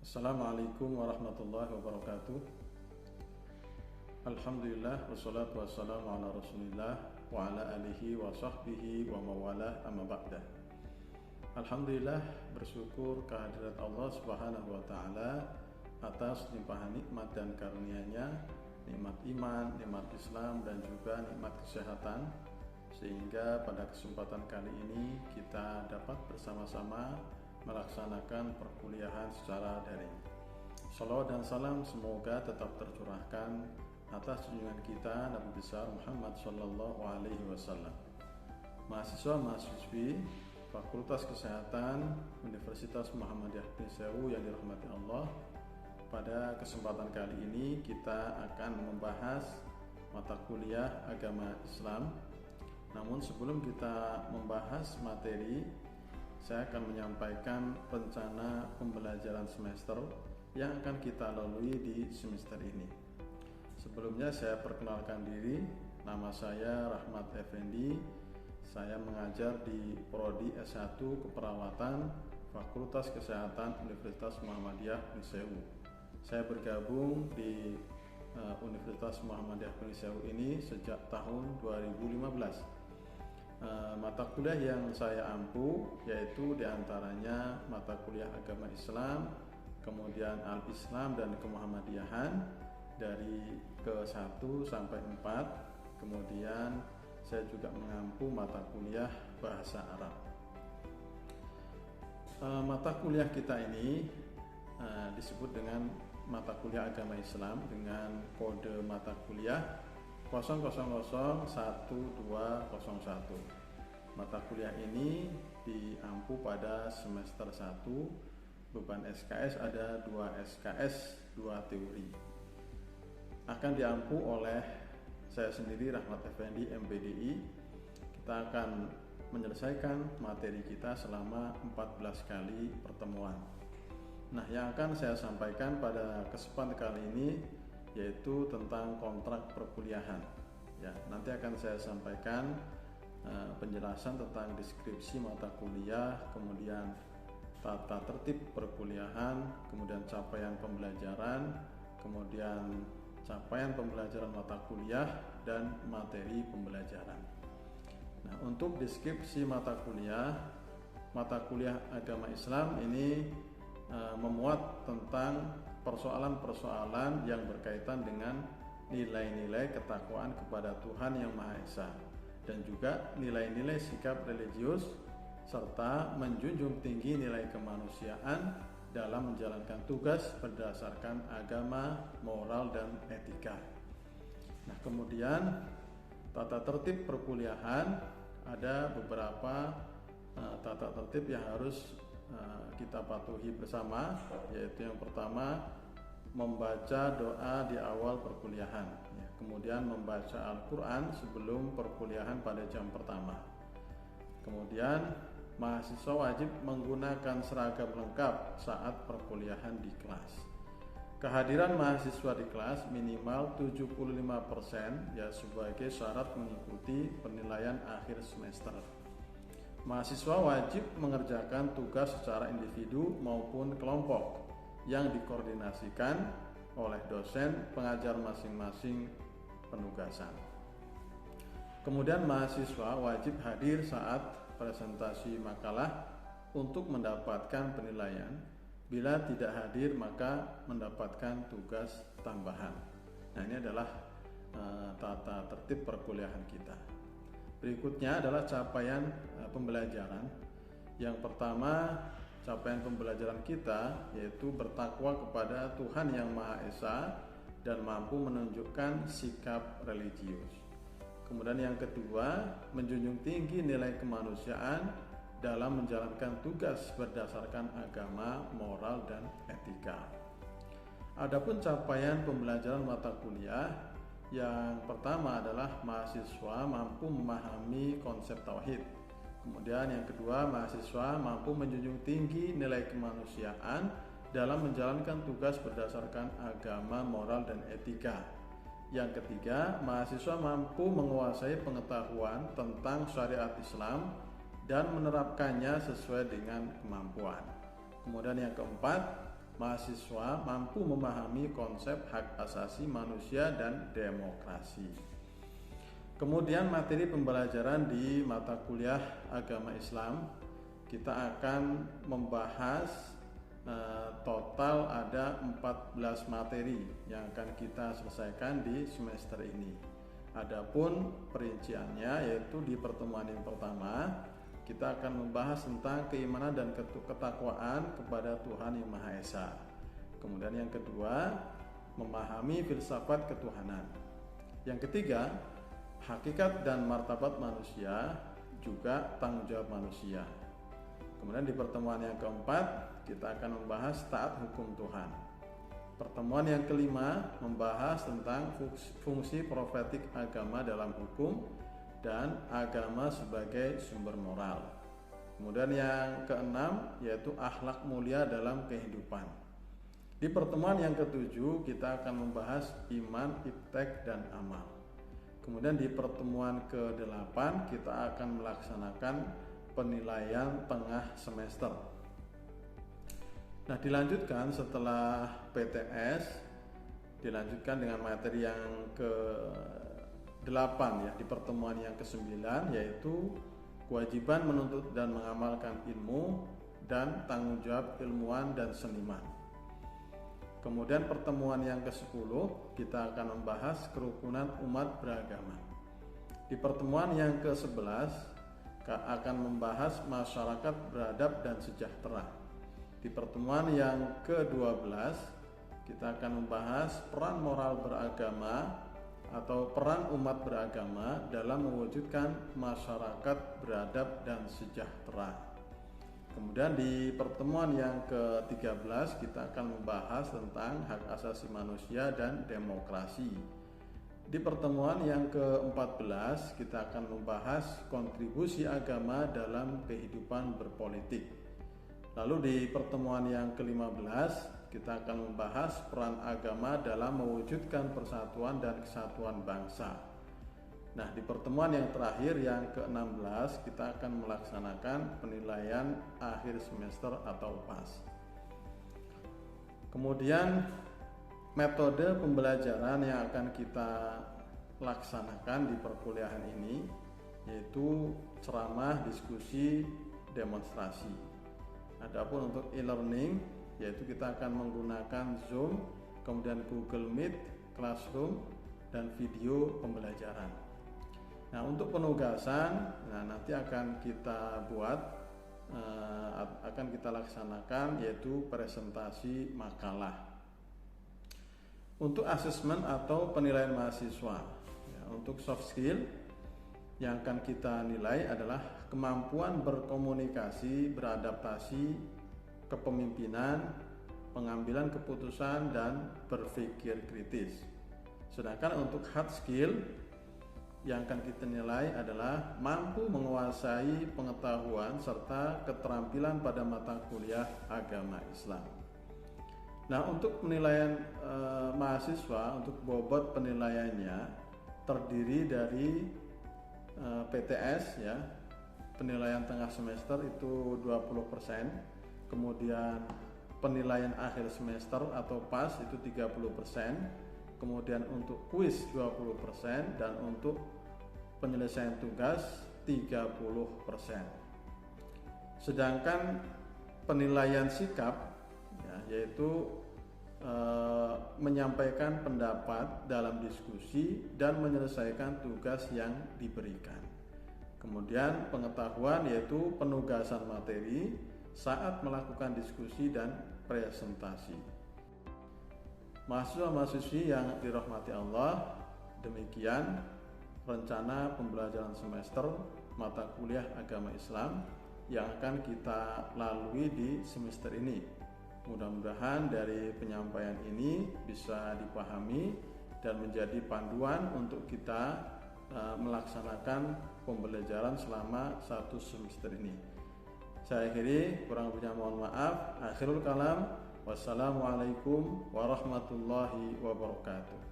Assalamualaikum warahmatullahi wabarakatuh. Alhamdulillah wassalatu wassalamu ala rasulillah wa ala alihi wa sahbihi wa mawalah amma ba'dah. Alhamdulillah, bersyukur kehadirat Allah subhanahu wa ta'ala atas limpahan nikmat dan karunia-Nya, nikmat iman, nikmat Islam, dan juga nikmat kesehatan, sehingga pada kesempatan kali ini kita dapat bersama-sama melaksanakan perkuliahan secara daring. Salawat dan salam semoga tetap tercurahkan atas junjungan kita Nabi besar Muhammad sallallahu alaihi wasallam. Mahasiswa-mahasiswi Fakultas Kesehatan Universitas Muhammadiyah bin Sewu yang dirahmati Allah, pada kesempatan kali ini kita akan membahas mata kuliah agama Islam. Namun sebelum kita membahas materi, saya akan menyampaikan rencana pembelajaran semester yang akan kita lalui di semester ini. Sebelumnya saya perkenalkan diri, nama saya Rahmat Effendi. Saya mengajar di Prodi S1 Keperawatan Fakultas Kesehatan Universitas Muhammadiyah bin Sewu. Saya bergabung di Universitas Muhammadiyah bin Sewu ini sejak tahun 2015. Mata kuliah yang saya ampu yaitu diantaranya mata kuliah agama Islam, kemudian Al-Islam dan Kemuhammadiyahan dari ke-1 sampai 4. Kemudian saya juga mengampu mata kuliah bahasa Arab. Mata kuliah kita ini disebut dengan mata kuliah agama Islam dengan kode mata kuliah 000121. Mata kuliah ini diampu pada semester 1. Beban SKS ada 2 SKS, 2 teori. Akan diampu oleh saya sendiri, Rahmat Effendi, MPDI. Kita akan menyelesaikan materi kita selama 14 kali pertemuan. Nah, yang akan saya sampaikan pada kesempatan kali ini yaitu tentang kontrak perkuliahan. Ya, nanti akan saya sampaikan penjelasan tentang deskripsi mata kuliah, kemudian tata tertib perkuliahan, kemudian capaian pembelajaran, kemudian capaian pembelajaran mata kuliah dan materi pembelajaran. Nah, untuk deskripsi mata kuliah agama Islam ini memuat tentang persoalan-persoalan yang berkaitan dengan nilai-nilai ketakwaan kepada Tuhan Yang Maha Esa dan juga nilai-nilai sikap religius serta menjunjung tinggi nilai kemanusiaan dalam menjalankan tugas berdasarkan agama, moral, dan etika. Nah, kemudian tata tertib perkuliahan, ada beberapa tata tertib yang harus kita patuhi bersama, yaitu yang pertama membaca doa di awal perkuliahan, kemudian membaca Al-Quran sebelum perkuliahan pada jam pertama. Kemudian mahasiswa wajib menggunakan seragam lengkap saat perkuliahan di kelas. Kehadiran mahasiswa di kelas minimal 75% ya sebagai syarat mengikuti penilaian akhir semester. Mahasiswa wajib mengerjakan tugas secara individu maupun kelompok yang dikoordinasikan oleh dosen pengajar masing-masing penugasan. Kemudian mahasiswa wajib hadir saat presentasi makalah untuk mendapatkan penilaian. Bila tidak hadir maka mendapatkan tugas tambahan. Nah, ini adalah tata tertib perkuliahan kita. Berikutnya adalah capaian pembelajaran. Yang pertama, capaian pembelajaran kita yaitu bertakwa kepada Tuhan Yang Maha Esa dan mampu menunjukkan sikap religius. Kemudian yang kedua, menjunjung tinggi nilai kemanusiaan dalam menjalankan tugas berdasarkan agama, moral, dan etika. Adapun capaian pembelajaran mata kuliah, yang pertama adalah mahasiswa mampu memahami konsep tauhid. Kemudian yang kedua, mahasiswa mampu menjunjung tinggi nilai kemanusiaan dalam menjalankan tugas berdasarkan agama, moral, dan etika. Yang ketiga, mahasiswa mampu menguasai pengetahuan tentang syariat Islam dan menerapkannya sesuai dengan kemampuan. Kemudian yang keempat, mahasiswa mampu memahami konsep hak asasi manusia dan demokrasi. Kemudian materi pembelajaran di mata kuliah agama Islam, kita akan membahas total ada 14 materi yang akan kita selesaikan di semester ini. Adapun perinciannya yaitu di pertemuan yang pertama kita akan membahas tentang keimanan dan ketakwaan kepada Tuhan Yang Maha Esa. Kemudian yang kedua, memahami filsafat ketuhanan. Yang ketiga, hakikat dan martabat manusia, juga tanggung jawab manusia. Kemudian di pertemuan yang keempat, kita akan membahas taat hukum Tuhan. Pertemuan yang kelima, membahas tentang fungsi profetik agama dalam hukum dan agama sebagai sumber moral. Kemudian yang keenam yaitu akhlak mulia dalam kehidupan. Di pertemuan yang ketujuh kita akan membahas iman, iptek, dan amal. Kemudian di pertemuan ke-8 kita akan melaksanakan penilaian tengah semester. Nah, dilanjutkan setelah PTS, dilanjutkan dengan materi yang ke-8 ya, di pertemuan yang ke-9 yaitu kewajiban menuntut dan mengamalkan ilmu dan tanggung jawab ilmuwan dan seniman. Kemudian pertemuan yang ke-10 kita akan membahas kerukunan umat beragama. Di pertemuan yang ke-11 akan membahas masyarakat beradab dan sejahtera. Di pertemuan yang ke-12 kita akan membahas peran moral beragama atau peran umat beragama dalam mewujudkan masyarakat beradab dan sejahtera. Kemudian di pertemuan yang ke-13 kita akan membahas tentang hak asasi manusia dan demokrasi. Di pertemuan yang ke-14 kita akan membahas kontribusi agama dalam kehidupan berpolitik. Lalu di pertemuan yang ke-15 kita akan membahas peran agama dalam mewujudkan persatuan dan kesatuan bangsa. Nah, di pertemuan yang terakhir yang ke-16 kita akan melaksanakan penilaian akhir semester atau PAS. Kemudian metode pembelajaran yang akan kita laksanakan di perkuliahan ini yaitu ceramah, diskusi, demonstrasi. Adapun untuk e-learning yaitu kita akan menggunakan Zoom, kemudian Google Meet, Classroom, dan video pembelajaran. Nah, untuk penugasan, nanti akan kita buat, akan kita laksanakan yaitu presentasi makalah. Untuk asesmen atau penilaian mahasiswa, ya, untuk soft skill yang akan kita nilai adalah kemampuan berkomunikasi, beradaptasi, kepemimpinan, pengambilan keputusan, dan berpikir kritis. Sedangkan untuk hard skill yang akan kita nilai adalah mampu menguasai pengetahuan serta keterampilan pada mata kuliah agama Islam. Nah, untuk penilaian mahasiswa, untuk bobot penilaiannya terdiri dari PTS ya, penilaian tengah semester itu 20%, kemudian penilaian akhir semester atau PAS itu 30%, kemudian untuk kuis 20% dan untuk penyelesaian tugas 30%. Sedangkan penilaian sikap ya, yaitu menyampaikan pendapat dalam diskusi dan menyelesaikan tugas yang diberikan. Kemudian pengetahuan yaitu penugasan materi saat melakukan diskusi dan presentasi. Mahasiswa-mahasiswi yang dirahmati Allah, demikian rencana pembelajaran semester mata kuliah agama Islam yang akan kita lalui di semester ini. Mudah-mudahan dari penyampaian ini bisa dipahami dan menjadi panduan untuk kita melaksanakan pembelajaran selama satu semester ini. Saya akhiri, kurang lebihnya mohon maaf. Akhirul kalam, wassalamualaikum warahmatullahi wabarakatuh.